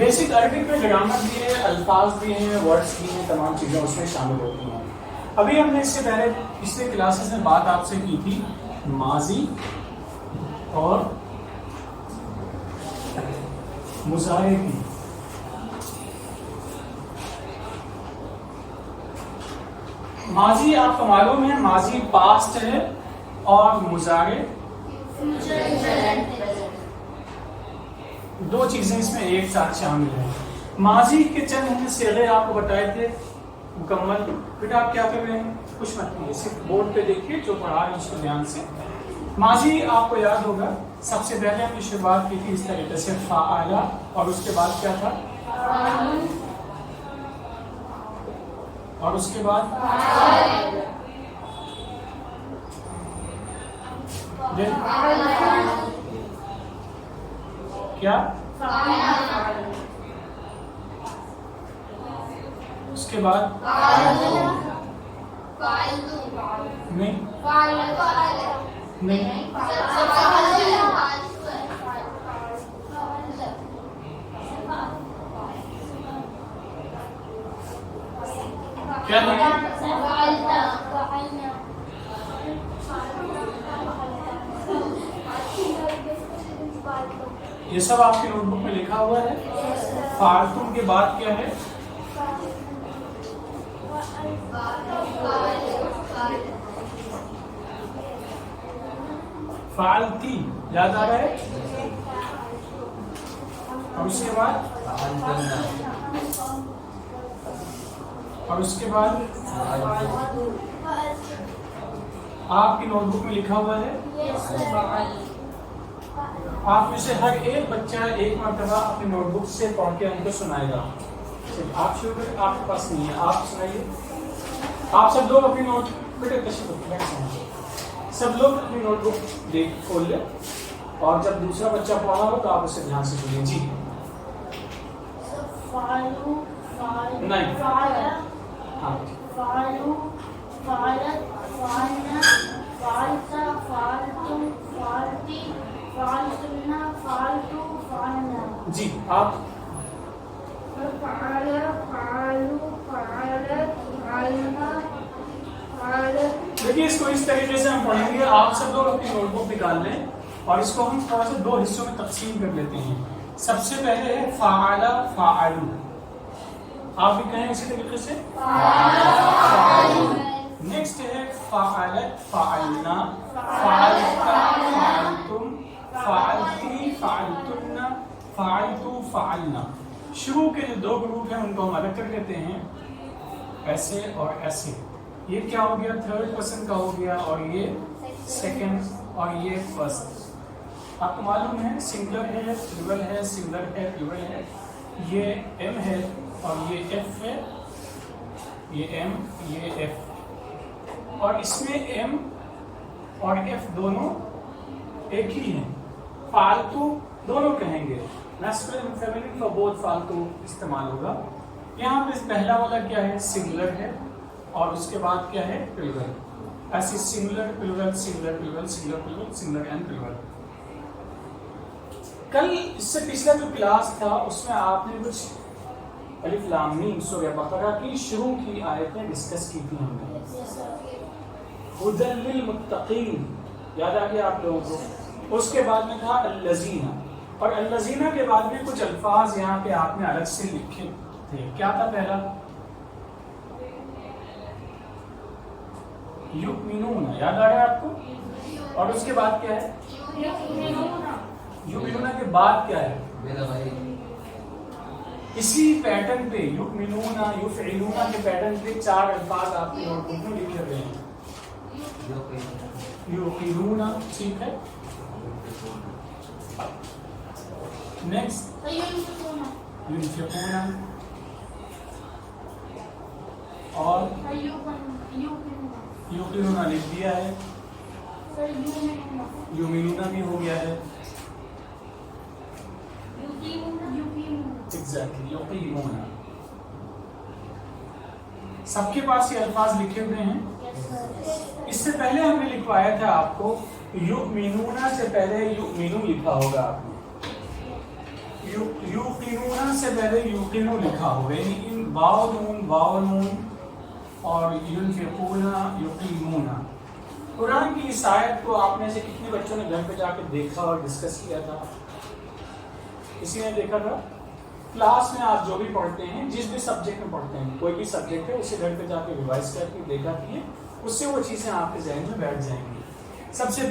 Basic Arabic میں grammar بھی ہے، الفاظ بھی ہیں، ورڈس بھی ہیں، تمام چیزیں اس میں شامل ہوتی ہیں. ابھی ہم نے اس سے پہلے پچھلے کلاسز میں بات آپ سے کی تھی ماضی اور مضارع کی. ماضی آپ کو معلوم ہے ماضی پاسٹ ہے اور مضارع دو چیزیں اس میں ایک ساتھ شامل ہیں. ماضی کے چند ہم نے صیغے آپ کو بتائے تھے مکمل. بیٹا آپ کیا کر رہے ہیں؟ کچھ مت کیجیے، صرف بورڈ پہ دیکھیے جو پڑھا ہے اس کو دھیان سے. ماضی آپ کو یاد ہوگا سب سے پہلے ہم نے شروعات کی تھی اس طریقے سے فعل، اور اس کے بعد کیا تھا، اور اس کے بعد کیا، اس کے بعد نہیں نہیں کیا نہیں، یہ سب آپ کی نوٹ بک میں لکھا ہوا ہے. فعلتم کے بعد کیا ہے، فعلتی، یاد آ رہا ہے، اور اس کے بعد اور اس کے بعد آپ کی نوٹ بک میں لکھا ہوا ہے. آپ میں سے ہر ایک بچہ ایک مرتبہ اپنی نوٹ بک سے پڑھ کے ہم کو سنائے گا. آپ شروع کریں، آپ کے پاس نہیں ہے، آپ سنائیے. آپ سب لوگ اپنی نوٹ سب لوگ اپنی نوٹ بک دیکھ کھول لیں، اور جب دوسرا بچہ پڑھا ہو تو آپ اسے دھیان سے سنیے. جی نہیں، ہاں جی آپ دیکھیے اس کو اس طریقے سے ہم پڑھیں گے. آپ سب لوگ اپنی نوٹ بک نکال لیں اور اس کو ہم تھوڑا سا دو حصوں میں تقسیم کر لیتے ہیں. سب سے پہلے ہے فعل فاعلو، آپ بھی کہیں اسی طریقے سے. نیکسٹ ہے فعلت فعلنا، فعلت فعلتم، فعلتی فعلتن، فعلتو فعلنا. شروع کے جو دو گروپ ہیں ان کو ہم الگ کر لیتے ہیں، ایسے اور ایسے. یہ کیا ہو گیا، تھرڈ پرسن کا ہو گیا، اور یہ سیکنڈ، اور یہ فرسٹ. آپ کو معلوم ہے سنگولر ہے، پلورل ہے، سنگولر ہے، پلورل ہے. یہ ایم ہے اور یہ ایف ہے، یہ ایم یہ ایف، اور اس میں ایم اور ایف دونوں ایک ہی ہیں. فالتو دونوں کہیں گے، میسکولین فیمینین فار بوتھ فالتو استعمال ہوگا. یہاں پہ پہلا والا کیا ہے، سنگولر ہے، اور اس کے بعد کیا ہے، پلورل. ایسی singular plural singular plural singular plural singular and plural. کل اس سے پچھلا جو کلاس تھا اس میں آپ نے کچھ الف لام میم سورہ بقرہ کی شروع کی آیتیں ڈسکس کی تھی ہم نے. ہدی للمتقین یاد آ گیا آپ لوگوں کو. اس کے بعد میں تھا الذین، اور الذین کے بعد میں کچھ الفاظ یہاں پہ آپ نے الگ سے لکھے تھے. کیا تھا پہلا، یؤمنون، یاد آ رہا ہے آپ کو. اور اس کے بعد کیا ہے، یؤمنون کے بعد کیا ہے، اسی پیٹرن پہ یؤمنون یفعلون کے پیٹرن پہ چار الفاظ آپ کی نوٹ بک میں لکھے ہوئے ہیں. یوقنون، ٹھیک ہے. نیکسٹ ينفقون، اور یوقنون لکھ دیا ہے، یؤمنون بھی ہو گیا ہے. ایگزیکٹلی یقیمون. سب کے پاس یہ الفاظ لکھے ہوئے ہیں. اس سے پہلے ہم نے لکھوایا تھا آپ کو یؤمنون سے پہلے یؤمنو لکھا ہوگا آپ نے. یوقنون سے پہلے یوقنو لکھا ہوا ہے، یعنی ان واو نون اور ينفقون یقیمون. قرآن کی اس آیت کو آپ میں سے کتنے بچوں نے گھر پہ جا کے دیکھا اور ڈسکس کیا تھا؟ کسی نے دیکھا تھا؟ کلاس میں آپ جو بھی پڑھتے ہیں، جس بھی سبجیکٹ میں پڑھتے ہیں، کوئی بھی سبجیکٹ ہے اسے گھر پہ جا کے ریوائز کر کے دیکھا کیے، اس سے وہ چیزیں آپ کے ذہن میں بیٹھ جائیں گی. سب سے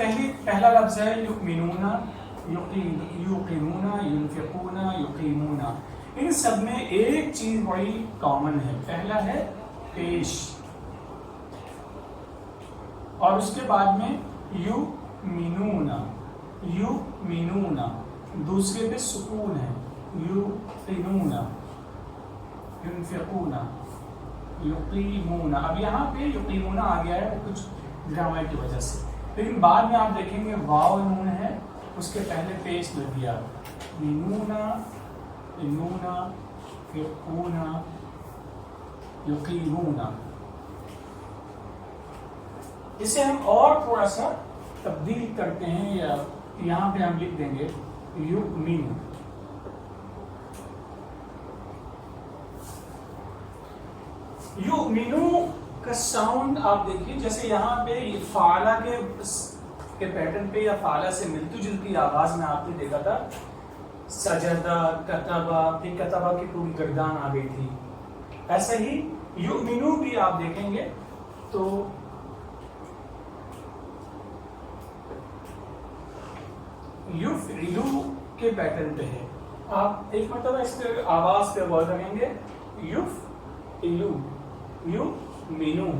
پہلا لفظ ہے یؤمنون، یوقنون، ينفقون، یقیمون. ان سب میں ایک چیز بڑی کامن ہے. پہلا ہے پیش، اور اس کے بعد میں یؤمنون، دوسرے پہ سکون ہے، یوقنون، ينفقون، یقیمون. اب یہاں پہ یقیمون آ گیا ہے کچھ گرامر کی وجہ سے، لیکن بعد میں آپ دیکھیں گے واو نون ہے، اس کے پہلے پیش لگ گیا مینون، ينفقون، یقیمون. اسے ہم اور تھوڑا سا تبدیل کرتے ہیں، یا یہاں پہ ہم لکھ دیں گے یؤمن. یؤمنو کا ساؤنڈ آپ دیکھیے، جیسے یہاں پہ فعلہ کے پیٹرن پہ یا فعلہ سے ملتی جلتی آواز میں آپ نے دیکھا تھا سجدہ، کتبہ، پھر کتبہ کی پوری گردان آ گئی تھی. ایسا ہی یؤمنو بھی آپ دیکھیں گے تو یفعلو کے پیٹرن پہ ہے. آپ ایک مرتبہ اس کے آواز پہ غور کریں گے، یفعلو، یؤمنو.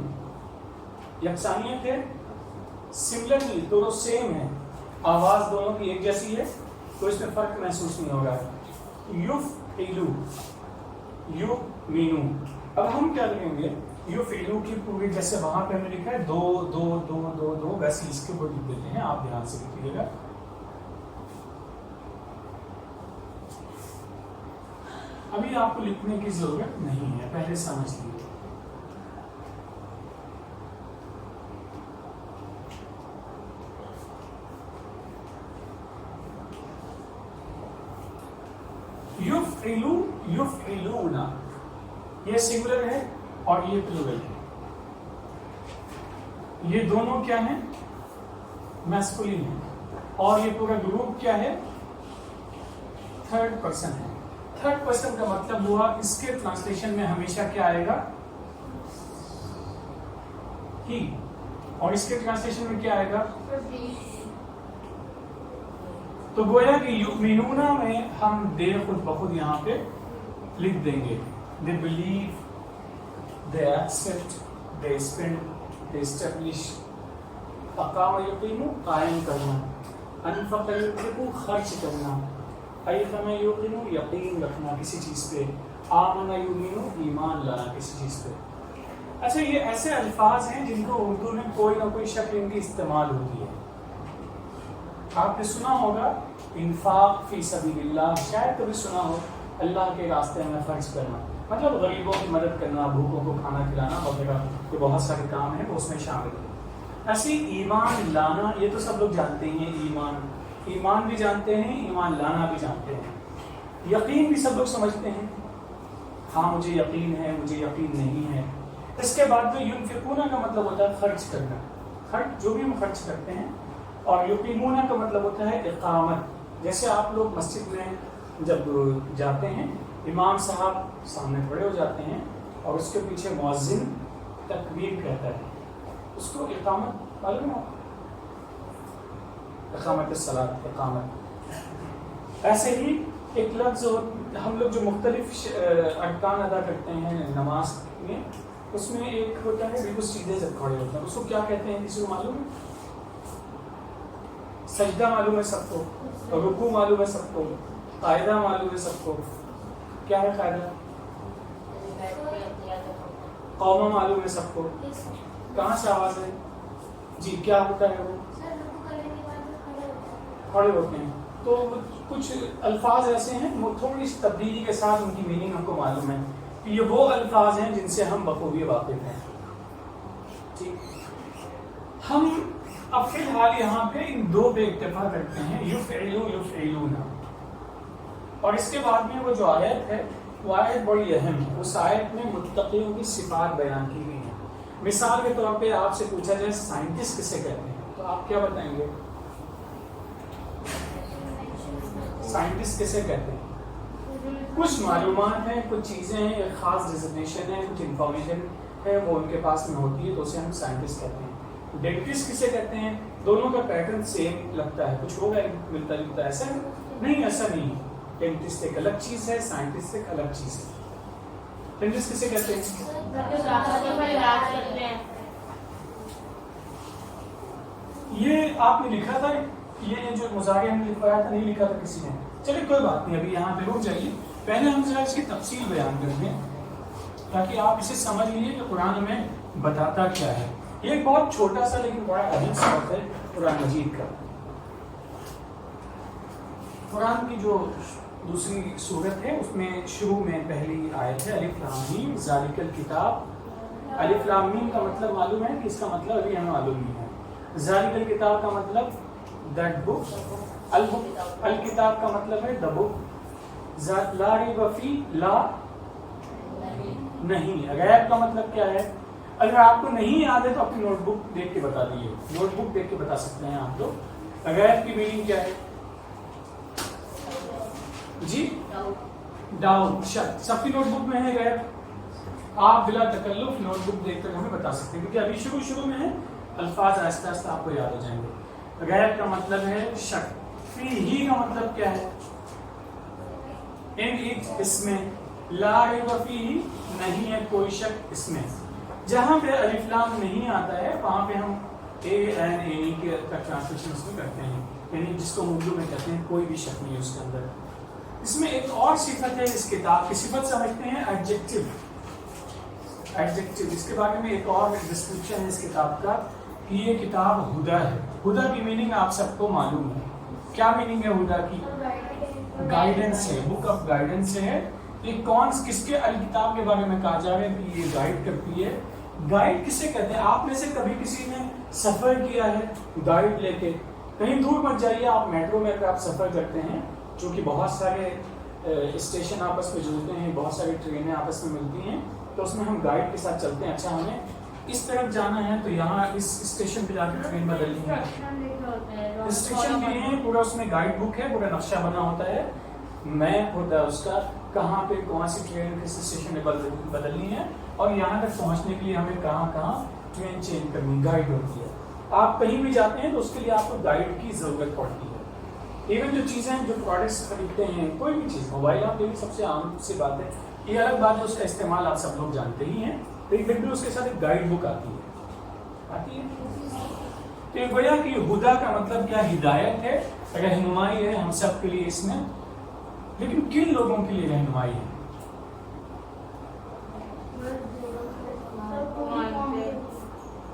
یکسانیت ہے، سملرلی دونوں سیم ہے، آواز دونوں کی ایک جیسی ہے، تو اس میں فرق محسوس نہیں ہوگا. یفعلو، یؤمنو. اب ہم کیا لکھیں گے؟ یفعلو کی پوری جیسے وہاں پہ ہم نے لکھا ہے دو دو دو دو دو، ویسے اس کے اوپر لکھ دیتے ہیں. آپ دھیان سے لکھیے گا. ابھی آپ کو لکھنے کی ضرورت نہیں ہے، پہلے سمجھ لیجیے. یفعلو، یفعلون، یہ سنگولر ہے اور یہ پلورل ہے. یہ دونوں کیا ہیں؟ میسکولین ہے. اور یہ پورا گروپ کیا ہے؟ تھرڈ پرسن ہے. تھرڈ پرسن کا مطلب ہوا اس کے ٹرانسلیشن میں ہمیشہ کیا آئے گا؟ ہی. اور اس کے ٹرانسلیشن میں کیا آئے گا؟ تو گویا کہ یؤمنون میں ہم دے خود بخود یہاں پہ لکھ دیں گے. They believe, they accept, they spend, they establish. اقام یقین، قائم کرنا. انفق ینفق، خرچ کرنا. ایقن یقین، یقین رکھنا کسی چیز پہ. آمن یؤمن، ایمان لانا کسی چیز پہ. اچھا، یہ ایسے الفاظ ہیں جن کو اردو میں کوئی نہ کوئی شکل ان کی استعمال ہوتی ہے. آپ نے سنا ہوگا انفاق فی سبیل اللہ، شاید کبھی سنا ہو اللہ کے راستے میں خرچ کرنا، مطلب غریبوں کی مدد کرنا، بھوکوں کو کھانا کھلانا وغیرہ، یہ بہت سارے کام ہیں وہ اس میں شامل ہیں. ایسی ایمان لانا، یہ تو سب لوگ جانتے ہیں. ایمان بھی جانتے ہیں، ایمان لانا بھی جانتے ہیں. یقین بھی سب لوگ سمجھتے ہیں، ہاں مجھے یقین ہے، مجھے یقین نہیں ہے. اس کے بعد جو ينفقون کا مطلب ہوتا ہے خرچ کرنا، خرچ جو بھی ہم خرچ کرتے ہیں. اور یقیمون کا مطلب ہوتا ہے اقامت. جیسے آپ لوگ مسجد میں جب جاتے ہیں، امام صاحب سامنے کھڑے ہو جاتے ہیں اور اس کے پیچھے مؤذن تکبیر کہتا ہے، اس کو اقامت معلوم ہے؟ اقامت الصلاۃ، اقامت. ایسے ہی ایک لفظ ہم لوگ جو مختلف ارکان ادا کرتے ہیں نماز میں، اس میں ایک ہوتا ہے بالکل سیدھے سے کھڑے ہوتے ہیں، اس کو کیا کہتے ہیں؟ کسی کو معلوم ہے؟ سجدہ معلوم ہے سب کو، رکوع معلوم ہے سب کو، قاعدہ معلوم ہے سب کو. کیا ہے قاعدہ؟ قومہ معلوم ہے سب کو. کہاں سے آواز ہے؟ جی کیا ہوتا ہے وہ؟ کھڑے ہوتے ہیں. تو کچھ الفاظ ایسے ہیں تھوڑی سی تبدیلی کے ساتھ ان کی میننگ ہم کو معلوم ہے کہ یہ وہ الفاظ ہیں جن سے ہم بخوبی واقف ہیں. ٹھیک، ہم اب فی الحال یہاں پہ ان دو پہ اکتفا کرتے ہیں، یفعلو، یفعلون. اور اس کے بعد میں وہ جو آیت ہے وہ آیت بڑی اہم ہے. اس آیت میں متقیوں کی صفات بیان کی گئی ہیں. مثال کے طور پہ آپ سے پوچھا جائے سائنٹسٹ کسے کہتے ہیں تو آپ کیا بتائیں گے؟ سائنٹسٹ کسے کہتے ہیں؟ کچھ معلومات ہیں, کچھ چیزیں ہیں, ایک خاص ڈیزگنیشن ہے, کچھ انفارمیشن ہے وہ ان کے پاس میں ہوتی ہے تو اسے ہم سائنٹسٹ کہتے ہیں. ڈینٹسٹ کسے کہتے ہیں؟ دونوں کا پیٹرن سیم لگتا ہے, کچھ ہوگا ملتا جلتا, ایسا نہیں, ایسا نہیں. ڈینٹسٹ ایک الگ چیز ہے, سائنٹسٹ ایک الگ چیز ہے. ڈینٹسٹ کسے کہتے ہیں؟ یہ آپ نے لکھا تھا, یہ جو مظاہرے ہم نے لکھوایا تھا نہیں لکھا تھا کسی نے. چلیے کوئی بات نہیں, ابھی یہاں پہ رک جائیے. پہلے ہم ذرا اس کی تفصیل بیان کرتے ہیں تاکہ آپ اسے سمجھ لیجیے کہ قرآن ہمیں بتاتا کیا ہے. یہ ایک بہت چھوٹا سا لیکن بڑا اہم سبق ہے قرآن مجید کا. قرآن کی جو دوسری سورت ہے اس میں شروع میں پہلی آیت ہے الف لام میم ذالک الکتاب. الف لام میم کا مطلب معلوم ہے کہ اس کا مطلب ابھی ہمیں معلوم نہیں ہے. ذالک الکتاب کا مطلب دیٹ بک, الکتاب کا مطلب ہے دا بک. لا ریب فی لا نہیں. غیب کا مطلب کیا ہے؟ اگر آپ کو نہیں یاد ہے تو اپنی نوٹ بک دیکھ کے بتا دیجیے, نوٹ بک دیکھ کے بتا سکتے ہیں آپ لوگ. غیب کی میننگ کیا ہے جی؟ ڈاؤٹ, شک. سب کی نوٹ بک میں ہے غیب. آپ بلا تکلف نوٹ بک دیکھ کر ہمیں بتا سکتے ہیں کیونکہ ابھی شروع میں ہے, الفاظ آہستہ آہستہ آپ کو یاد ہو جائیں گے. غیب کا مطلب ہے شک. فی ہی کا مطلب کیا ہے؟ اس میں لا ریب فیہ نہیں ہے کوئی شک اس میں. جہاں پہ الف لام نہیں آتا ہے وہاں پہ ہم اے این اینی کے ٹرانسلیشن اس میں کرتے ہیں, یعنی جس کو اردو میں کہتے ہیں کوئی بھی شک نہیں ہے اس کے اندر. اس میں ایک اور صفت ہے اس کتاب کی, صفت سمجھتے ہیں ایڈجیکٹو. ایڈجیکٹو اس کے بارے میں ایک اور ڈسکرپشن ہے اس کتاب کا کہ یہ کتاب ہدا ہے. ہدا کی میننگ آپ سب کو معلوم ہے. کیا میننگ ہے ہدا کی؟ گائیڈنس ہے, بک آف گائیڈنس ہے. یہ کون کس کے الکتاب کے بارے میں کہا جا رہا ہے کہ یہ گائیڈ کرتی ہے. گائیڈ کسے کہتے ہیں؟ آپ میں سے کبھی کسی نے سفر کیا ہے گائیڈ لے کے؟ کہیں دور مت جائیے, آپ میٹرو میں اگر آپ سفر کرتے ہیں, چونکہ بہت سارے اسٹیشن آپس میں جڑتے ہیں, بہت ساری ٹرینیں آپس میں ملتی ہیں, تو اس میں ہم گائیڈ کے ساتھ چلتے ہیں. اچھا ہمیں اس طرف جانا ہے تو یہاں اس اسٹیشن پہ جا کے ٹرین بدلنی ہے. اسٹیشن کے لیے پورا اس میں گائیڈ بک ہے, پورا نقشہ بنا ہوتا ہے, میپ ہوتا ہے اس کا, کہاں پہ کون سی ٹرین کس اسٹیشن میں بدلنی ہے اور یہاں تک پہنچنے کے لیے ہمیں کہاں ٹرین چینج کرنی, گائیڈ ہوتی ہے. آپ کہیں بھی جاتے ہیں تو اس کے لیے آپ کو گائیڈ کی ضرورت پڑتی ہے. ایون جو چیزیں جو پروڈکٹس خریدتے ہیں, کوئی بھی چیز, موبائل آپ لیکن سب سے عام سی بات ہے, یہ الگ بات ہے, اس کا استعمال آپ سب لوگ جانتے ہی ہیں, لیکن پھر بھی اس کے ساتھ ایک گائیڈ بک آتی ہے. تو یہ گویا کہ ہدا کا مطلب کیا؟ ہدایت ہے, رہنمائی ہے ہم سب کے لیے اس میں. لیکن کن لوگوں کے لیے رہنمائی ہے؟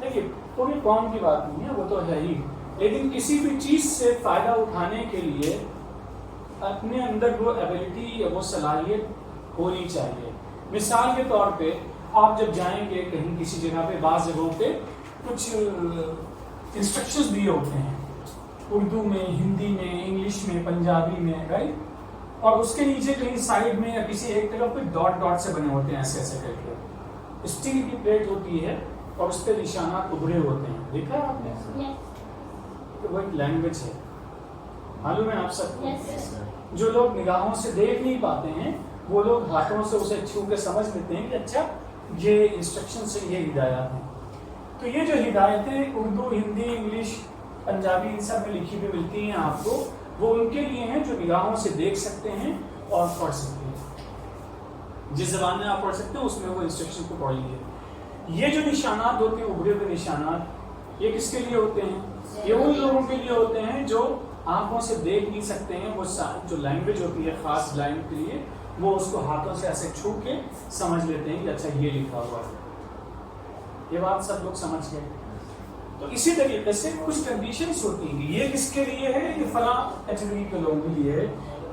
دیکھیے پوری قوم کی بات نہیں ہے, وہ تو ہے ہی, لیکن کسی بھی چیز سے فائدہ اٹھانے کے لیے اپنے اندر وہ ایبلٹی یا وہ صلاحیت ہونی چاہیے. مثال کے طور پہ آپ جب جائیں گے کہیں کسی جگہ پہ, بعض جگہوں پہ کچھ انسٹرکشنز دیے ہوتے ہیں اردو میں, ہندی میں, انگلش میں, پنجابی میں, رائٹ, اور اس کے نیچے کہیں سائڈ میں یا کسی ایک طرف پہ ڈاٹ ڈاٹ سے بنے ہوتے ہیں, ایسے ایسے کر کے. اسٹیل کی پلیٹ ہوتی ہے اور اس پہ نشانات ابھرے ہوتے ہیں, دیکھا آپ نے؟ وہ ایک لینگویج ہے, معلوم ہے آپ سب کو. جو لوگ نگاہوں سے دیکھ نہیں پاتے ہیں وہ لوگ ہاتھوں سے اسے چھو کے سمجھ لیتے ہیں کہ اچھا یہ انسٹرکشن سے یہ ہدایات ہیں. تو یہ جو ہدایتیں اردو, ہندی, انگلش, پنجابی ان سب میں لکھی ہوئی ملتی ہیں آپ کو, وہ ان کے لیے ہیں جو نگاہوں سے دیکھ سکتے ہیں اور پڑھ سکتے ہیں. جس زبان میں آپ پڑھ سکتے ہیں اس میں وہ انسٹرکشن کو پڑھ لیجیے. یہ جو نشانات ہوتے ہیں, ابھرے ہوئے نشانات, یہ کس کے لیے ہوتے ہیں؟ یہ ان لوگوں کے لیے ہوتے ہیں جو آنکھوں سے دیکھ نہیں سکتے ہیں. وہ جو لینگویج ہوتی ہے خاص لائن کے لیے, وہ اس کو ہاتھوں سے ایسے چھو کے سمجھ لیتے ہیں کہ اچھا یہ لکھا ہوا ہے. یہ بات سب لوگ سمجھ گئے. تو اسی طریقے سے کچھ کنڈیشنز ہوتی ہیں. یہ کس کے لیے ہے؟ یہ فلاں کیٹیگری کے لوگوں کے لیے ہے.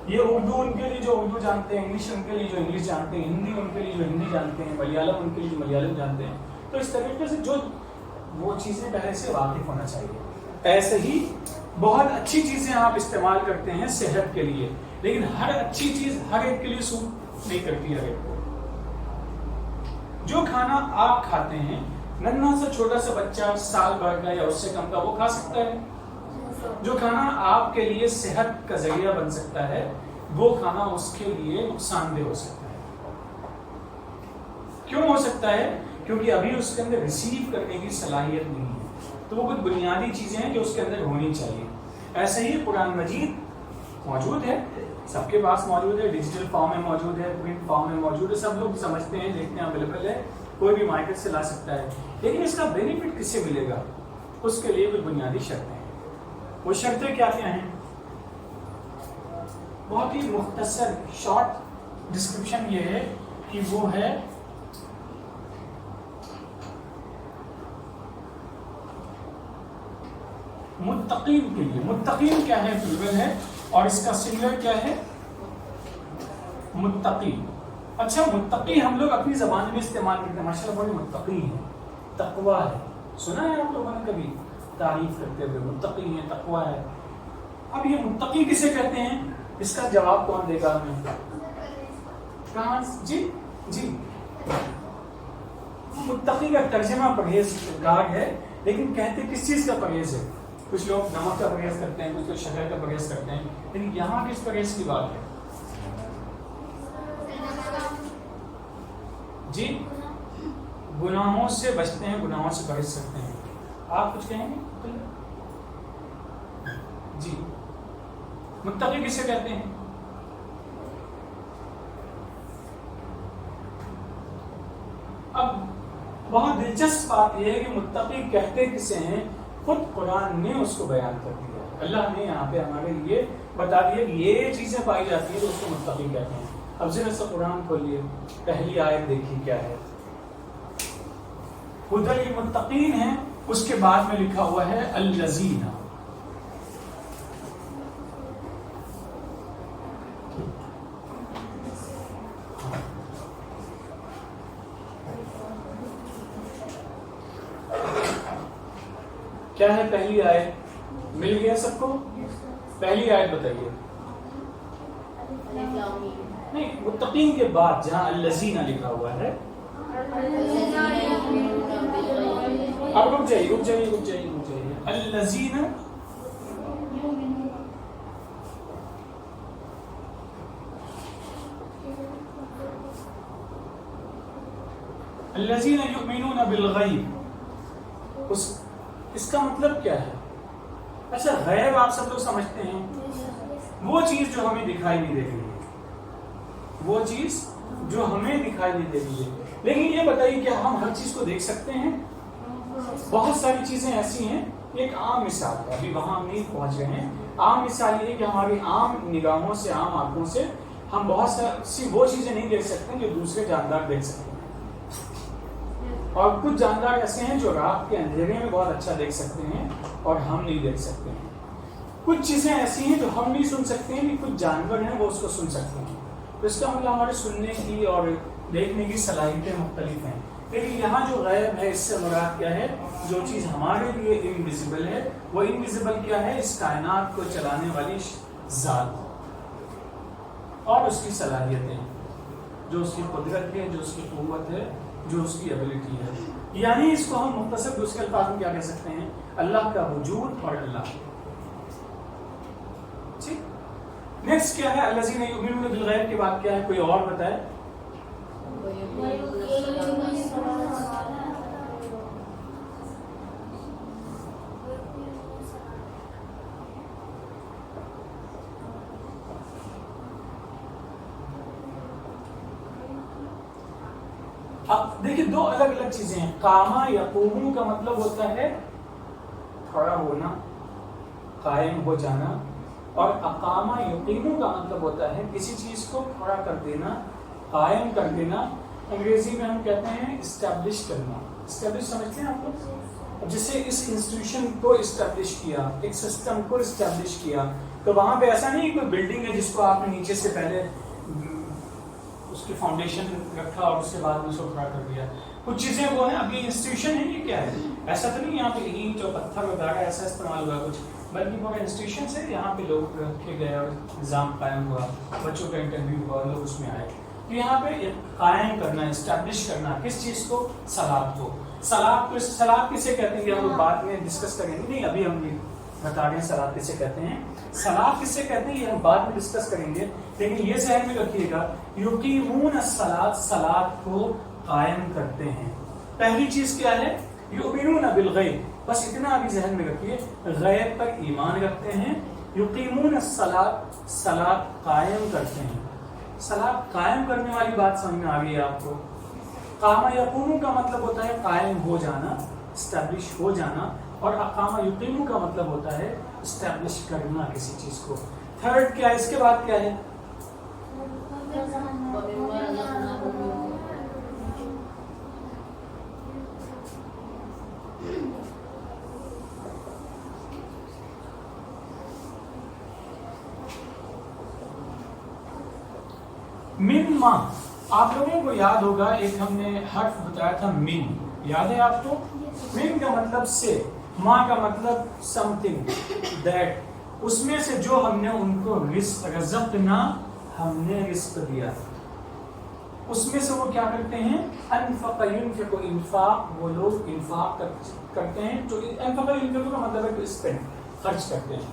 یہ اردو ان کے لیے جو اردو جانتے ہیں, انگلش ان کے لیے جو انگلش جانتے ہیں, ہندی ان کے لیے جو ہندی جانتے ہیں, ملیالم ان کے لیے جو ملیالم جانتے ہیں. تو اس طریقے سے جو وہ چیزیں پہلے سے واقف ہونا چاہیے. ایسے ہی بہت اچھی چیزیں آپ استعمال کرتے ہیں صحت کے لیے، لیکن ہر اچھی چیز ہر ایک کے لیے سوٹ نہیں کرتی ہر ایک کو۔ جو کھانا آپ کھاتے ہیں ننھا سا چھوٹا سا بچہ سال بھر کا یا اس سے کم کا وہ کھا سکتا ہے۔ جو کھانا آپ کے لیے صحت کا ذریعہ بن سکتا ہے وہ کھانا اس کے لیے نقصان دہ ہو سکتا ہے۔ کیوں ہو سکتا ہے؟ کیونکہ ابھی اس کے اندر ریسیو کرنے کی صلاحیت نہیں ہے، تو وہ کچھ بنیادی چیزیں ہیں جو اس کے اندر ہونی چاہیے۔ ایسے ہی قرآن مجید موجود ہے، سب کے پاس موجود ہے، ڈیجیٹل فارم میں موجود ہے، پرنٹ فارم میں موجود ہے، سب لوگ سمجھتے ہیں، دیکھتے ہیں، اویلیبل ہے، کوئی بھی مارکیٹ سے لا سکتا ہے، لیکن اس کا بینیفٹ کس سے ملے گا؟ اس کے لیے کچھ بنیادی شرطیں ہیں۔ وہ شرطیں کیا کیا ہیں؟ بہت ہی مختصر شارٹ ڈسکرپشن یہ ہے کہ وہ ہے متقین کے لیے۔ متقین کیا ہے؟ پلورل ہے، اور اس کا سنگولر کیا ہے؟ متقی۔ اچھا، متقی ہم لوگ اپنی زبان میں استعمال کرتے ہیں، ماشاء اللہ بڑے متقی ہیں، تقویٰ ہے، سنا ہے آپ لوگوں نے کبھی تعریف کرتے ہوئے متقی ہیں، تقویٰ ہے۔ اب یہ متقی کسے کہتے ہیں؟ اس کا جواب کون دے گا ہمیں؟ کہاں؟ جی جی، متقی کا ترجمہ پرہیزگار ہے، لیکن کہتے کس چیز کا پرہیز ہے؟ کچھ لوگ نمک کا پرہیز کرتے ہیں، کچھ لوگ شکر کا پرہیز کرتے ہیں، لیکن یہاں کس پرہیز کی بات ہے؟ جی، گناہوں سے بچتے ہیں، گناہوں سے پرہیز کرتے ہیں۔ آپ کچھ کہیں گے؟ جی، متقی کسے کہتے ہیں؟ اب بہت دلچسپ بات یہ ہے کہ متقی کہتے کسے ہیں؟ خود قرآن نے اس کو بیان کر دیا، اللہ نے یہاں پہ ہمارے لیے بتا دیا کہ یہ چیزیں پائی جاتی ہیں تو اس کو متقی کہتے ہیں۔ اب ذرا سا قرآن کھولیے، پہلی آیت دیکھیے کیا ہے۔ ہدی للمتقین ہے، اس کے بعد میں لکھا ہوا ہے الذین۔ کیا ہے پہلی آیت؟ مل گیا سب کو؟ پہلی آیت بتائیے۔ نہیں، متقین کے بعد جہاں الذین لکھا ہوا ہے، اب رک جائیے الذین الذین یؤمنون بالغیب، اس کا مطلب کیا ہے؟ اچھا، غیب آپ سب لوگ سمجھتے ہیں، وہ چیز جو ہمیں دکھائی نہیں دے رہی ہے، وہ چیز جو ہمیں دکھائی نہیں دے رہی ہے، لیکن یہ بتائیے کہ ہم ہر چیز کو دیکھ سکتے ہیں؟ بہت ساری چیزیں ایسی ہیں، ایک عام مثال ہے، ابھی وہاں ہم نہیں پہنچ گئے ہیں۔ عام مثال یہ ہے کہ ہماری عام نگاہوں سے، عام آنکھوں سے ہم بہت سی وہ چیزیں نہیں دیکھ سکتے جو دوسرے جاندار دیکھ سکتے ہیں، اور کچھ جاندار ایسے ہیں جو رات کے اندھیرے میں بہت اچھا دیکھ سکتے ہیں اور ہم نہیں دیکھ سکتے ہیں۔ کچھ چیزیں ایسی ہیں جو ہم نہیں سن سکتے ہیں، کچھ جانور ہیں وہ اس کو سن سکتے ہیں، تو اس کا مطلب ہمارے سننے کی اور دیکھنے کی صلاحیتیں مختلف ہیں۔ لیکن یہاں جو غیب ہے، اس سے مراد کیا ہے؟ جو چیز ہمارے لیے انویزیبل ہے، وہ انویزیبل کیا ہے؟ اس کائنات کو چلانے والی ذات اور اس کی صلاحیتیں، جو اس کی قدرت ہے، جو اس کی قوت ہے، جو اس کی ایبلٹی ہے۔ یعنی اس کو ہم مختصر دوسرے الفاظ میں کیا کہہ سکتے ہیں؟ اللہ کا وجود اور اللہ۔ ٹھیک، نیکسٹ کیا ہے؟ الذین یؤمنون بالغیب کے بعد کیا ہے؟ کوئی اور بتائے؟ اب دیکھیں، دو الگ الگ چیزیں ہیں۔ قامہ یقوم کا مطلب ہوتا ہے کھڑا ہونا، قائم ہو جانا، اور اقامہ یقیم کا مطلب ہوتا ہے کسی چیز کو کھڑا کر دینا، قائم کر دینا۔ انگریزی میں ہم کہتے ہیں اسٹیبلش کرنا۔ اسٹیبلش سمجھتے ہیں آپ لوگ؟ جسے اس انسٹیٹیوشن کو اسٹیبلش کیا، ایک سسٹم کو اسٹیبلش کیا، تو وہاں پہ ایسا نہیں کوئی بلڈنگ ہے جس کو آپ نے نیچے سے پہلے اس کی فاؤنڈیشن رکھا اور اس کے بعد اس کو کھڑا کر دیا۔ کچھ چیزیں وہ ہیں، اب یہ انسٹیٹیوشن ہے، یہ کیا ہے؟ ایسا تو نہیں یہاں پہ اینٹ اور پتھر وغیرہ ایسا استعمال ہوا کچھ، بلکہ پورے انسٹیٹیوشن سے یہاں پہ لوگ رکھے گئے اور نظام قائم ہوا, بچوں کا انٹرویو ہوا, لوگ اس میں آئے. تو یہاں پہ قائم کرنا, اسٹیبلش کرنا کس چیز کو؟ صلاۃ کو. صلاۃ کسے کہتے ہیں یہ ہم بعد میں ڈسکس کریں گے, نہیں ابھی ہم بتا رہے ہیں صلاۃ کسے کہتے ہیں. صلاۃ کسے کہتے ہیں یہ ہم بعد میں ڈسکس کریں گے, لیکن یہ ذہن میں رکھیے گا یقیمون الصلاۃ, صلاۃ کو قائم کرتے ہیں. پہلی چیز کیا ہے؟ یؤمنون بالغیب, بس اتنا ابھی ذہن میں رکھیے, غیب پر ایمان رکھتے ہیں. یقیمون الصلاۃ, صلاۃ قائم کرتے ہیں. صلاۃ قائم کرنے والی بات سمجھ میں آ گئی ہے آپ کو. قام یقوم کا مطلب ہوتا ہے قائم ہو جانا, اسٹیبلش ہو جانا, اور اقام یقیم کا مطلب ہوتا ہے اسٹیبلش کرنا کسی چیز کو. تھرڈ کیا ہے, اس کے بعد کیا ہے؟ من ما. آپ لوگوں کو یاد ہوگا ایک ہم نے حرف بتایا تھا من, یاد ہے آپ کو؟ من کا مطلب سے, ما کا مطلب سم تھنگ دیٹ. اس میں سے جو ہم نے ان کو رزق, رزقنا, ہم نے رزق دیا, اس میں سے وہ کیا کرتے ہیں؟ انفق ينفق, انفاق, وہ لوگ انفاق کرتے ہیں. جو انفق ينفق کا مطلب ہے ٹو اسپینڈ, خرچ کرتے ہیں.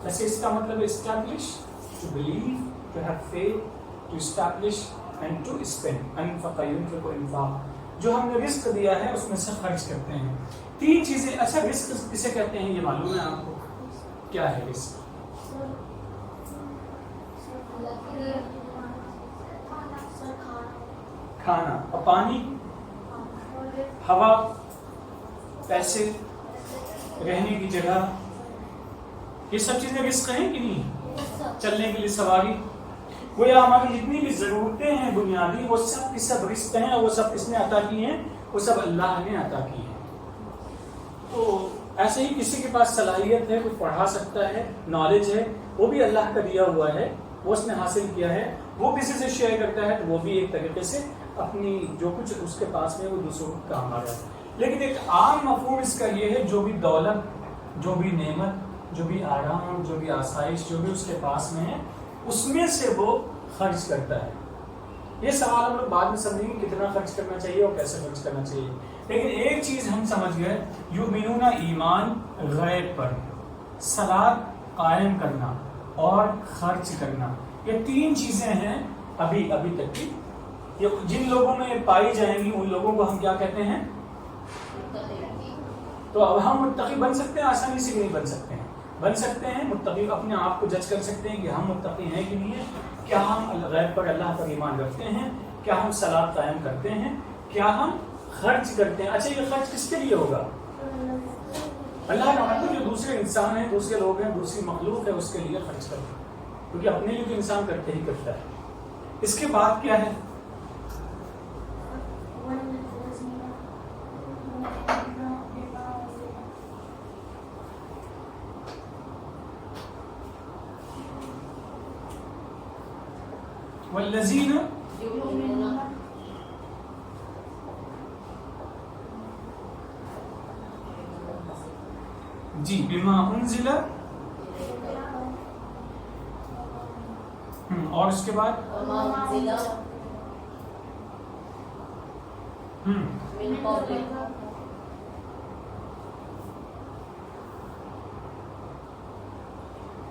ویسے اس کا مطلب ہے establish, to believe, to have faith, to establish and to spend. انفق ينفق انفاق, جو ہم نے رزق دیا ہے اس میں سے خرچ کرتے ہیں. تین چیزیں. اچھا رزق کسے کہتے ہیں یہ معلوم ہے آپ کو؟ کیا ہے رزق؟ کھانا اور پانی, ہوا, پیسے, رہنے کی جگہ, یہ سب چیزیں رزق ہیں کہ نہیں؟ چلنے کے لیے سواری, وہ یا ہماری جتنی بھی ضرورتیں ہیں بنیادی, وہ سب کی سب رزق ہیں, وہ سب کس نے عطا کی ہیں؟ وہ سب اللہ نے عطا کی ہیں. تو ایسے ہی کسی کے پاس صلاحیت ہے, کوئی پڑھا سکتا ہے, نالج ہے, وہ بھی اللہ کا دیا ہوا ہے, وہ اس نے حاصل کیا ہے, وہ کسی سے شیئر کرتا ہے, تو وہ بھی ایک طریقے سے اپنی جو کچھ اس کے پاس میں وہ دوسروں کو کام آ رہا ہے. لیکن ایک عام مفہوم اس کا یہ ہے, جو بھی دولت, جو بھی نعمت, جو بھی آرام, جو بھی آسائش, جو بھی اس کے پاس میں ہے, اس میں سے وہ خرچ کرتا ہے. یہ سوال ہم لوگ بعد میں سمجھیں گے کتنا خرچ کرنا چاہیے اور کیسے خرچ کرنا چاہیے. لیکن ایک چیز ہم سمجھ گئے, یؤمنون ایمان غیب پر, صلاۃ قائم کرنا اور خرچ کرنا, یہ تین چیزیں ہیں ابھی تک کی. یہ جن لوگوں میں پائی جائیں گی ان لوگوں کو ہم کیا کہتے ہیں؟ تو اب ہم متقی بن سکتے ہیں؟ آسانی سے نہیں بن سکتے ہیں. بن سکتے ہیں متقی, اپنے آپ کو جج کر سکتے ہیں کہ ہم متقی ہیں کہ نہیں ہیں. کیا ہم غیب پر اللہ پر ایمان رکھتے ہیں؟ کیا ہم صلاۃ قائم کرتے ہیں؟ کیا ہم خرچ کرتے ہیں؟ اچھا یہ خرچ کس کے لیے ہوگا؟ اللہ کا مطلب جو دوسرے انسان ہیں, دوسرے لوگ ہیں, دوسری مخلوق ہے, اس کے لیے خرچ کرتے ہیں, کیونکہ اپنے لیے تو انسان کرتے ہی کرتا ہے. اس کے بعد کیا ہے؟ والذین جی بما انزل, اور اس کے بعد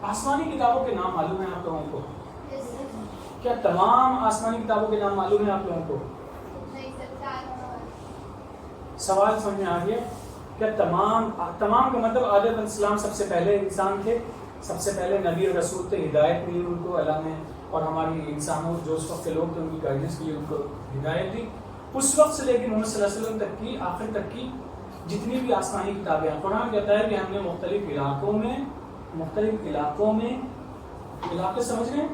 آسمانی کتابوں کے نام معلوم ہیں آپ لوگوں کو؟ کیا تمام آسمانی کتابوں کے نام معلوم ہیں آپ لوگوں کو؟ سوال سمجھ میں آ گیا؟ کیا تمام کا مطلب آدم علیہ السلام سب سے پہلے انسان تھے, سب سے پہلے نبی اور رسول تھے, ہدایت ملی ان کو اللہ نے, اور ہماری انسانوں جو اس وقت کے لوگ تھے ان کی گائیڈنس کی, ان کو ہدایت دی. اس وقت سے لیکن محمد صلی اللہ علیہ وسلم تک کی, آخر تک کی جتنی بھی آسمانی کتابیں ہیں, قرآن کہتا ہے کہ ہم نے مختلف علاقوں میں علاقے سمجھ رہے ہیں؟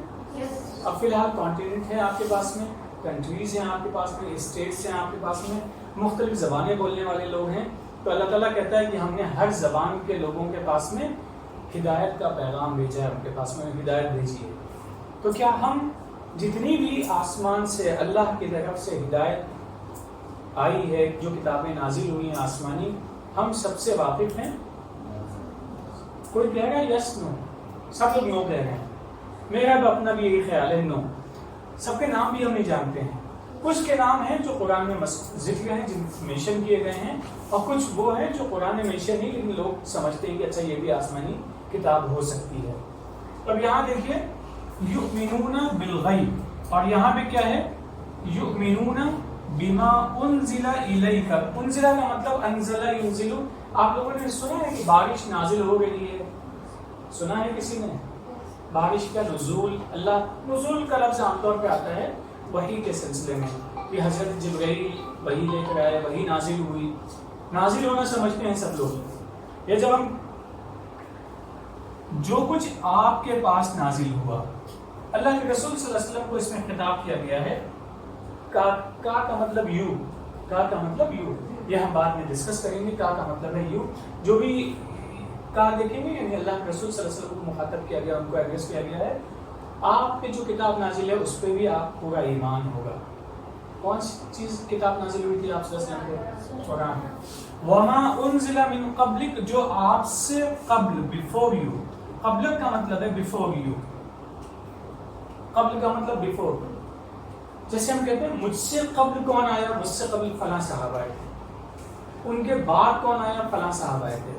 اب فی الحال کانٹیننٹ ہے آپ کے پاس میں, کنٹریز ہیں آپ کے پاس میں, اسٹیٹس ہیں آپ کے پاس میں, مختلف زبانیں بولنے والے لوگ ہیں. تو اللہ تعالیٰ کہتا ہے کہ ہم نے ہر زبان کے لوگوں کے پاس میں ہدایت کا پیغام بھیجا ہے, ان کے پاس میں ہدایت بھیجی ہے. تو کیا ہم جتنی بھی آسمان سے اللہ کی طرف سے ہدایت آئی ہے, جو کتابیں نازل ہوئی ہیں آسمانی, ہم سب سے واقف ہیں؟ کوئی کہہ رہا ہے یس نو؟ سب لوگ نو کہہ رہے ہیں. میرا بھی اپنا بھی یہی خیال ہے نو. سب کے نام بھی ہم نہیں جانتے ہیں. کچھ کے نام ہیں جو قرآن میں ذکر ہیں، جن مینشن کیے گئے ہیں، اور کچھ وہ ہیں جو قرآن میں مینشن نہیں لیکن لوگ سمجھتے ہیں کہ اچھا یہ بھی آسمانی کتاب ہو سکتی ہے. اب یہاں دیکھیے یؤمنون بالغیب، اور یہاں پہ کیا ہے؟ یؤمنون بما انزل الیک. انزل کا مطلب انزل ینزل. آپ لوگوں نے سنا ہے کہ بارش نازل ہو رہی ہے؟ سنا ہے کسی نے؟ بارش کا نزول، اللہ نزول کا لفظ عام طور پہ آتا ہے وحی کے سلسلے میں کہ حضرت جبرائیل وحی لے کر آئے، وحی نازل ہوئی. نازل ہونا سمجھتے ہیں سب لوگ. یہ جب ہم جو کچھ آپ کے پاس نازل ہوا، اللہ کے رسول صلی اللہ علیہ وسلم کو اس میں خطاب کیا گیا ہے. کا مطلب یو، کا مطلب یو، یہ ہم بعد میں ڈسکس کریں گے. کا مطلب ہے یو. جو بھی کا دیکھیں گے یعنی اللہ کے رسول صلی اللہ علیہ وسلم کو مخاطب کیا گیا، ان کو ایڈریس کیا گیا ہے. آپ پہ جو کتاب نازل ہے اس پہ بھی آپ پورا ایمان ہوگا. کون سی چیز کتاب نازل ہوئی تھی آپ صلی اللہ علیہ وسلم کو؟ قرآن. وما انزل من قبلک، جو آپ سے قبل، بفور یو. قبل کا مطلب ہے بفور یو. قبل کا مطلب بفور. جیسے ہم کہتے ہیں مجھ سے قبل کون آیا؟ مجھ سے قبل فلاں صحابہ آئے تھے. ان کے بعد کون آیا؟ فلاں صحابہ آئے تھے.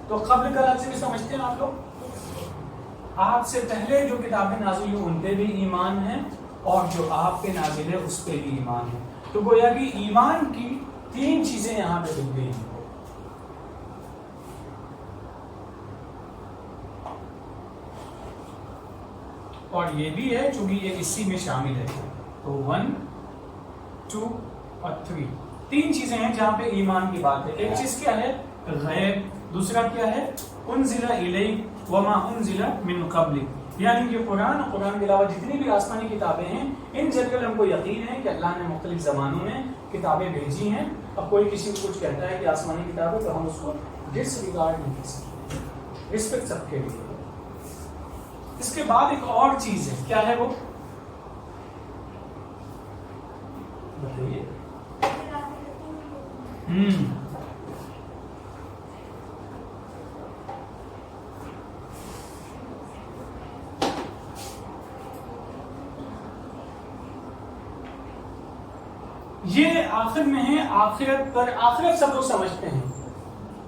تو قبل کا لفظ بھی سمجھتے ہیں آپ لوگ. آپ سے پہلے جو کتابیں نازل ہوئی ان پہ بھی ایمان ہے، اور جو آپ پہ نازل ہے اس پہ بھی ایمان ہے. تو گویا کہ ایمان کی 3 چیزیں یہاں پہ مل گئی ہیں. اور یہ بھی ہے چونکہ یہ اسی میں شامل ہے. تو 1 2 اور 3 3 چیزیں ہیں جہاں پہ ایمان کی بات ہے. ایک چیز کیا ہے؟ غیب. دوسرا کیا ہے؟ انزل الیک وما انزل من قبلک. یعنی کہ قرآن اور قرآن کے علاوہ جتنی بھی آسمانی کتابیں ہیں ان جنرل ہم کو یقین ہے کہ اللہ نے مختلف زمانوں میں کتابیں بھیجی ہیں. اب کوئی کسی کو کچھ کہتا ہے کہ آسمانی کتاب ہے تو ہم اس کو ڈس ریگارڈ نہیں کر سکتے. رسپیکٹ سب کے لیے. اس کے بعد ایک اور چیز ہے. کیا ہے وہ؟ بتائیے. یہ آخر میں ہے آخرت پر. آخرت سب لوگ سمجھتے ہیں.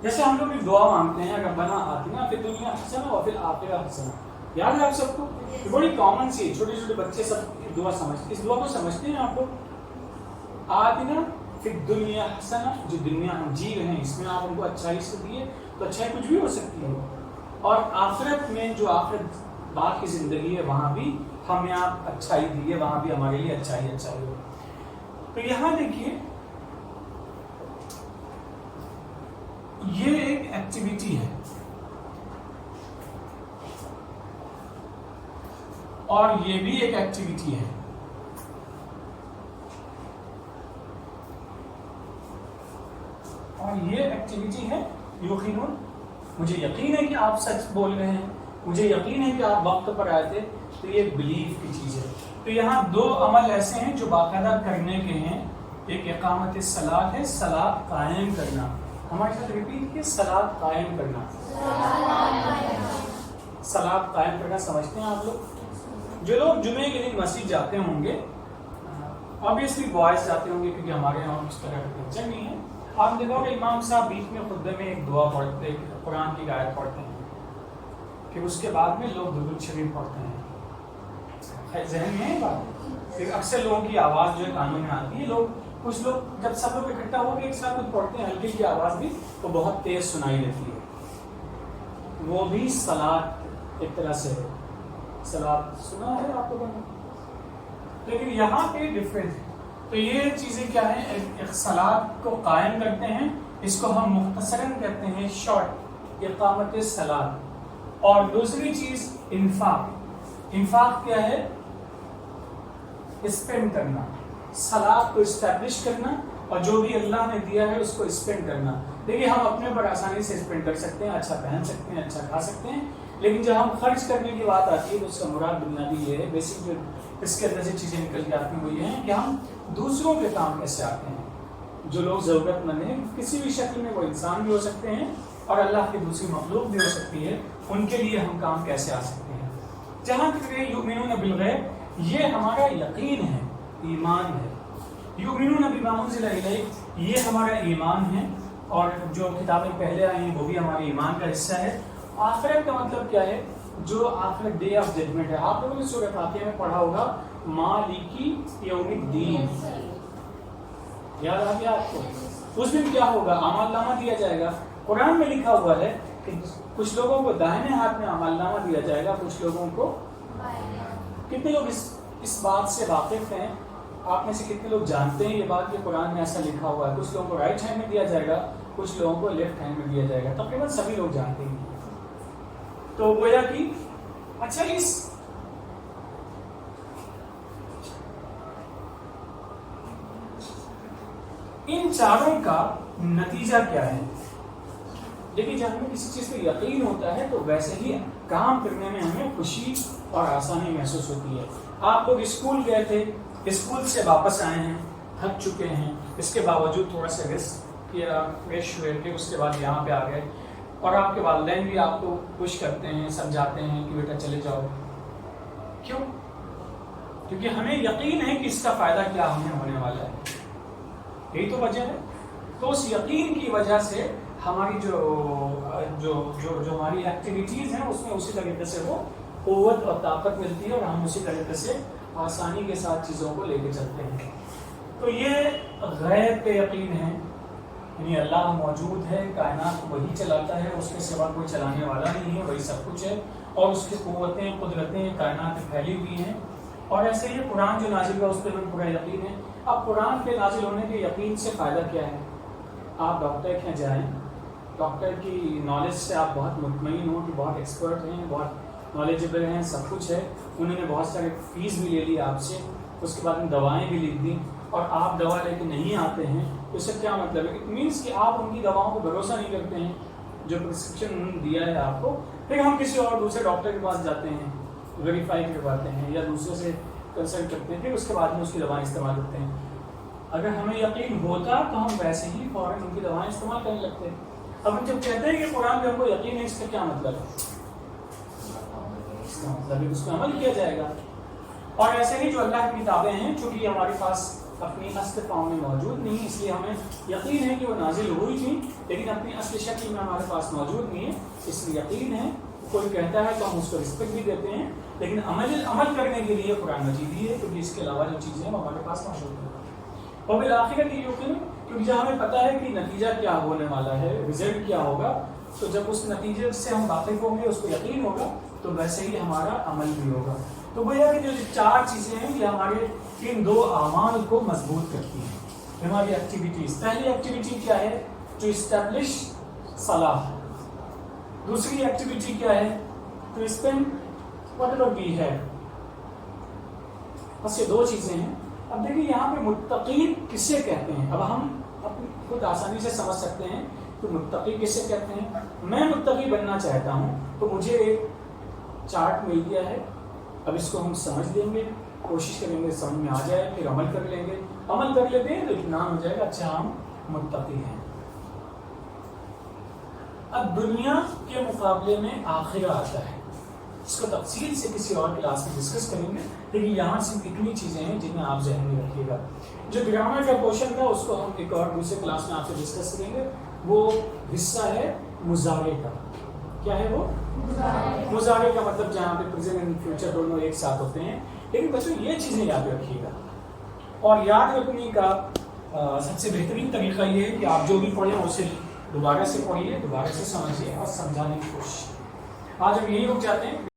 جیسے ہم لوگ ایک دعا مانگتے ہیں ربنا آتنا فی الدنیا حسنہ وفی الآخرہ حسنہ. یاد ہے آپ سب کو؟ یہ بڑی کامن سی ہے. چھوٹے چھوٹے بچے سب دعا سمجھتے ہیں. اس دعا کو سمجھتے ہیں آپ لوگ؟ آتنا فی الدنیا حسنہ، جو دنیا ہم جی رہے ہیں اس میں آپ ہم کو اچھائی سے دیے تو اچھائی کچھ بھی ہو سکتی ہے. اور آخرت میں جو آخرت بعد کی زندگی ہے وہاں بھی ہمیں آپ اچھائی دیے، وہاں بھی ہمارے لیے اچھائی ہو. تو یہاں دیکھیے یہ ایک ایکٹیویٹی ہے اور یہ بھی ایک ایکٹیویٹی ہے. اور یہ ایکٹیویٹی ہے یقیناً. مجھے یقین ہے کہ آپ سچ بول رہے ہیں، مجھے یقین ہے کہ آپ وقت پر آئے تھے. تو یہ بلیف کی چیز ہے. تو یہاں 2 عمل ایسے ہیں جو باقاعدہ کرنے کے ہیں. ایک اقامت الصلاۃ ہے، صلاۃ قائم کرنا. ہمارے ساتھ ریپیٹ کیے، صلاۃ قائم کرنا. صلاۃ قائم کرنا سمجھتے ہیں آپ لوگ؟ جو لوگ جمعے کے دن مسجد جاتے ہوں گے، obviously بوائز جاتے ہوں گے کیونکہ ہمارے یہاں اس طرح کا کلچر نہیں ہے. آپ دیکھو کہ امام صاحب بیچ میں خطبے میں ایک دعا پڑھتے ہیں، قرآن کی آیت پڑھتے ہیں، پھر اس کے بعد میں لوگ درود شریف پڑھتے ہیں. ذہن میں ہے بات؟ پھر اکثر لوگوں کی آواز جو ہے کانوں میں آتی ہے. کچھ لوگ جب سب لوگ اکٹھا ہو کے ایک ساتھ کچھ پڑھتے ہیں، ہلکی کی آواز بھی تو بہت تیز سنائی دیتی ہے. وہ بھی صلاۃ ایک طرح سے ہے. صلاۃ سنا ہے آپ کو؟ لیکن یہاں پہ ڈفرینس ہے. تو یہ چیزیں کیا ہیں؟ ایک صلاۃ کو قائم کرتے ہیں، اس کو ہم مختصراً کہتے ہیں شارٹ، اقامت صلاۃ. اور دوسری چیز انفاق. انفاق کیا ہے؟ اسپینڈ کرنا. صلاۃ کو اسٹیبلش کرنا اور جو بھی اللہ نے دیا ہے اس کو اسپینڈ کرنا. دیکھیے ہم اپنے پر آسانی سے اسپینڈ کر سکتے ہیں، اچھا پہن سکتے ہیں، اچھا کھا سکتے ہیں، لیکن جب ہم خرچ کرنے کی بات آتی ہے تو اس کا مراد بنیادی یہ ہے، بیسک جو اس کے اندر سے چیزیں نکل کے آتی ہیں وہ یہ ہیں کہ ہم دوسروں کے کام کیسے آتے ہیں. جو لوگ ضرورت مند ہیں کسی بھی شکل میں، وہ انسان بھی ہو سکتے ہیں اور اللہ کی دوسری مخلوق بھی ہو سکتی ہے، ان کے لیے ہم کام کیسے آ سکتے ہیں. جہاں تک یؤمنون بالغیب یہ ہمارا یقین ہے، ایمان ہے. یؤمنون بما انزل الیک یہ ہمارا ایمان ہے، اور جو کتابیں پہلے آئی ہیں وہ بھی ہمارے ایمان کا حصہ ہے. آخرت کا مطلب کیا ہے؟ جو آخرت ڈے آف ججمنٹ ہے. آپ لوگوں نے سورہ فاتحہ میں پڑھا ہوگا مالکی یوم الدین، یاد آ گیا آپ کو؟ اس دن کیا ہوگا؟ اعمال نامہ دیا جائے گا. قرآن میں لکھا ہوا ہے کہ کچھ لوگوں کو دائیں ہاتھ میں اعمال نامہ دیا جائے گا، کچھ لوگوں کو. کتنے لوگ اس بات سے واقف ہیں؟ آپ میں سے کتنے لوگ جانتے ہیں یہ بات کہ قرآن میں ایسا لکھا ہوا ہے؟ کچھ لوگوں کو رائٹ ہینڈ میں دیا جائے گا، کچھ لوگوں کو لیفٹ ہینڈ میں دیا جائے گا. تقریباً سبھی لوگ جانتے ہیں. تو گویا کہ اچھا ان چاروں کا نتیجہ کیا ہے؟ لیکن جب ہمیں کسی چیز پہ یقین ہوتا ہے تو ویسے ہی کام کرنے میں ہمیں خوشی اور آسانی محسوس ہوتی ہے. آپ لوگ اسکول گئے تھے، اسکول سے واپس آئے ہیں، تھک چکے ہیں، اس کے باوجود تھوڑا سا ریسٹ کیا، فریش ہوئے کے اس کے بعد یہاں پہ آ گئے، اور آپ کے والدین بھی آپ کو پش کرتے ہیں، سمجھاتے ہیں کہ بیٹا چلے جاؤ. کیوں؟ کیونکہ ہمیں یقین ہے کہ اس کا فائدہ کیا ہمیں ہونے والا ہے. یہی تو وجہ ہے. تو اس یقین کی وجہ سے ہماری جو ہماری ایکٹیویٹیز ہیں اس میں اسی طریقے سے وہ قوت اور طاقت ملتی ہے، اور ہم اسی طریقے سے آسانی کے ساتھ چیزوں کو لے کے چلتے ہیں. تو یہ غیب پہ یقین ہے، یعنی اللہ موجود ہے، کائنات وہی چلاتا ہے، اس کے سوا کوئی چلانے والا نہیں ہے، وہی سب کچھ ہے، اور اس کی قوتیں قدرتیں کائنات میں پھیلی ہوئی ہیں. اور ایسے ہی قرآن جو نازل ہوا اس پہ بھی پورا یقین ہے. اب قرآن کے نازل ہونے کے یقین سے فائدہ کیا ہے؟ آپ ڈاکٹر کے یہاں جائیں، ڈاکٹر کی نالج سے آپ بہت مطمئن ہوں کہ بہت ایکسپرٹ ہیں، بہت نالجبل ہیں، سب کچھ ہے، انہوں نے بہت سارے فیس بھی لے لی آپ سے، اس کے بعد میں دوائیں بھی لکھ دیں، اور آپ دوا لے کے نہیں آتے ہیں، تو اس سے کیا مطلب ہے؟ اٹ مینس کہ آپ ان کی دواؤں کو بھروسہ نہیں کرتے ہیں جو پرسکرپشن انہوں نے دیا ہے آپ کو. پھر ہم کسی اور دوسرے ڈاکٹر کے پاس جاتے ہیں، ویریفائی کرواتے ہیں یا دوسرے سے کنسلٹ کرتے ہیں، پھر اس کے بعد میں اس کی دوائیں استعمال کرتے ہیں. اگر ہمیں یقین ہوتا تو ہم ویسے ہی فوراً ان کی دوائیں استعمال کرنے لگتے ہیں. اب ہم جب کہتے ہیں کہ قرآن پہ ہم کو یقین ہے، اس کا کیا مطلب ہے؟ اس کا مطلب ہے اس پہ عمل کیا جائے گا. اور ایسے ہی جو اللہ کی کتابیں ہیں، چونکہ ہمارے پاس اپنی اصل فارم میں موجود نہیں، اس لیے ہمیں یقین ہے کہ وہ نازل ہوئی تھی، لیکن اپنی اصل شکل میں ہمارے پاس موجود نہیں ہے، اس لیے یقین ہے. کوئی کہتا ہے تو ہم اس کو رسپیکٹ بھی دیتے ہیں، لیکن عمل کرنے کے لیے قرآن مجید ہی ہے، کیونکہ اس کے علاوہ جو چیزیں ہیں وہ ہمارے پاس موجود ہیں. اور بالآخرت یہ یقین، کیونکہ جب ہمیں پتہ ہے کہ نتیجہ کیا ہونے والا ہے، رزلٹ کیا ہوگا، تو جب اس نتیجے سے ہم واقف ہوں گے، اس کو یقین ہوگا، تو ویسے ہی ہمارا عمل بھی ہوگا. تو وہ یہ کہ جو چار چیزیں ہیں یہ ہمارے ان دو اعمال کو مضبوط کرتی ہیں. ہماری ایکٹیویٹیز، پہلی ایکٹیویٹی کیا ہے؟ ٹو اسٹیبلش صلاح. دوسری ایکٹیویٹی کیا ہے؟ To spend whatever we have. بس یہ دو چیزیں ہیں. اب دیکھیے یہاں پہ متقین کسے کہتے ہیں؟ اب ہم اپنی خود آسانی سے سمجھ سکتے ہیں کہ متقی کسے کہتے ہیں. میں متقی بننا چاہتا ہوں تو مجھے ایک چارٹ مل گیا ہے، اب اس کو ہم سمجھ لیں گے، کوشش کریں گے سمجھ میں آ جائے، پھر عمل کر لیں گے. عمل کر لیتے ہیں تو اطمینان ہو جائے گا، اچھا ہم متقی ہیں. اب دنیا کے مقابلے میں آخرہ آتا ہے، اس کو تفصیل سے کسی اور کلاس میں ڈسکس کریں گے، لیکن یہاں صرف اتنی چیزیں ہیں جنہیں آپ ذہن میں رکھیے گا. جو گرامر کا پورشن تھا اس کو ہم ایک اور دوسرے کلاس میں آپ سے ڈسکس کریں گے. وہ حصہ ہے مضارع کا. کیا ہے وہ؟ مضارع کا مطلب جہاں پہ پریزنٹ اینڈ فیوچر دونوں ایک ساتھ ہوتے ہیں. لیکن بچوں یہ چیزیں یاد رکھیے گا، اور یاد رکھنے کا سب سے بہترین طریقہ یہ ہے کہ آپ جو بھی پڑھیں اسے دوبارہ سے پڑھیے، دوبارہ سے سمجھیے اور سمجھانے کی کوشش. آج ہم یہی رک جاتے ہیں.